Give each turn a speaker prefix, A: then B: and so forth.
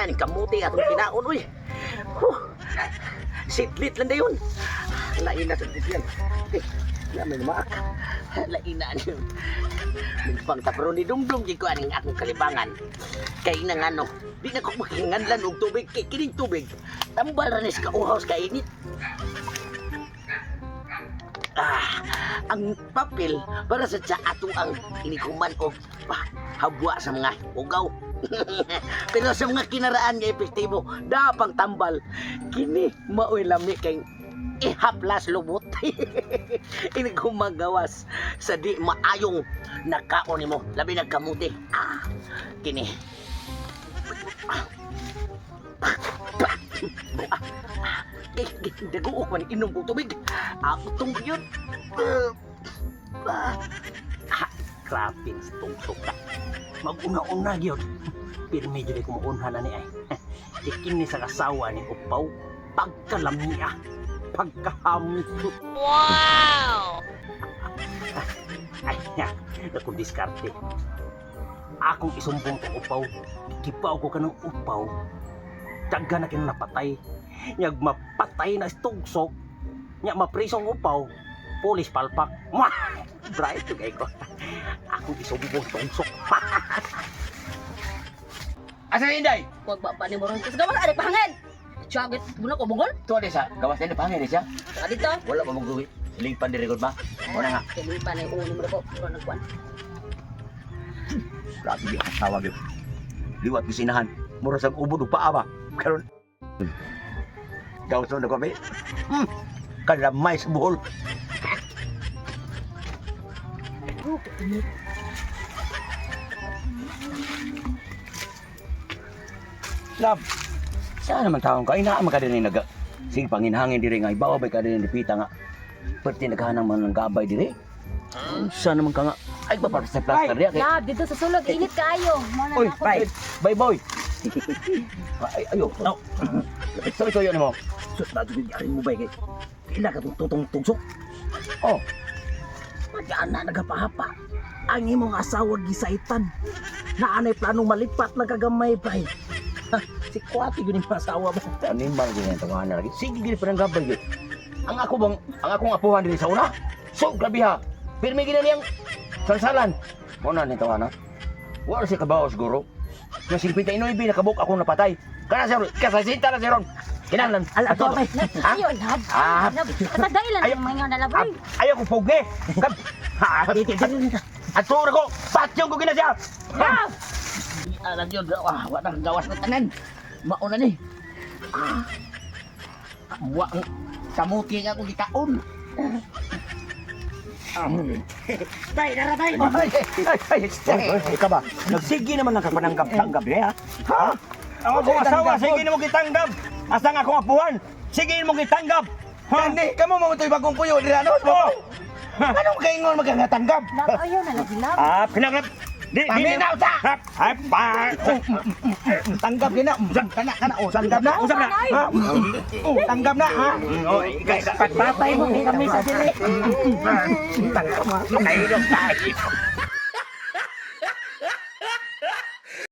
A: yan, kamuti atong kinaon, uy. Huh. Sidlit lang na yun. Lain na sa yan. Naman maak. Lain na yun. Mimpang tapro ni Dumdum, di ko aning akong kalibangan. Kaya na nga no, di na ko makinganlan og tubig, kay kining tubig. Tambal ranis ka uhaws ka init. Ang papel para sa ato ang inikuman o habwa sa mga ugaw. Pero sa mga kinaraan nga epektibo, dapang tambal. Kini maoy lami kay ihaplas lubot. Ini gumagawas sa di maayong nakaon nimo, labi nagkamuti. Kini. Daguok man inom kong tubig. Itong yun. Kraping sa tungsok ka. Mag-una-una yun. Pero medyo di kumuunhan na ni ay. Ikin ni sa kasawa ni Upaw. Pagkalami pagkahamot.
B: Wow!
A: Ay, akong diskarte. Akong isumbong kong Upaw. Kipaw ko ka ng Upaw. Daga na kinang napatay. Nyag mapatay na tugsok. Nyag maprisong Upaw. Pulis palpak. Mwah! Bright to gay ko. Akong isumbong tugsok. Asa na Inday?
B: Huwag ba ni mo ron? Kasi gawas, adik pahangin! Tiyagit, muna ko bungol?
A: Ito di sa gawas na pangin siya.
B: Saka dito.
A: Wala pa mong gawin. Lipan di record ba? Wala nga.
B: Kilipan na yung ulo mo na ko. Pero nagkuhan.
A: Grabe yung tawag yun. Liwat bisinahan. Mura sa ubod o paa ba? Karoon. Gawas na ko ba? Kalamay sa buhol. Love, saan naman taong ka? Inaan ka din yung sige, panginhangin diri nga. Ibawa ba ka din yung dipita nga? Pwede naghahanang man ng gabay diri. Saan naman ka nga? Ay, ba para sa plaster niya?
B: Lab, dito sa sulod, init kaayo.
A: Uy, bye! Bye, boy! Ay, ayo, no. Sabi ko yun mo. Sus, nagbibiyarin mo ba eh? Kailan ka tutong tugsok? Oh. Magyaan na nagapahapa. Ang imong asawa gisaitan. Naanay planong malipat na kagamay pa eh. Si Kwati yun yung asawa mo. Ano yung mga ganyan tangahan na lagi? Sige, gini pa ng gabay yun. Ang akong apuhan din sa una? So, grabe ha. Pero may gina niyang salsalan. Muna nito nga na. Wala si kabaw siguro. Na 59 nakabuk akong napatay. Kana siya, kasasita na siya ron. Kinahanglan.
B: Ato, may. Ayaw, lab. Lab, katagay lang yung mga nalabay.
A: Ayaw ko pogi. At sura ko, patyong ko gina siya.
B: Lab!
A: Alam yun, wala kang gawas na tanan. Mauna ni. Buwang kamuti nga kong gitaon. Tay, naratay! Ikaw ba? Nagsigi naman ang kapananggap-tanggap niya, ha? Ang akong asawa, sige mo kitanggap. Asa nga akong apuhan, sige mo kitanggap. Hindi, kamo mo ito'y bagong puyo, diranos mo. Anong kaingon magkatanggap?
B: Lab, ayaw na lagi, lab.
A: Pinanggap. Paminaw sa! Tanggap din na. Tanggap na. Usap na. Tanggap na, ha? Patay mo kami sa dili. Tanggap mo. Kailong tayo.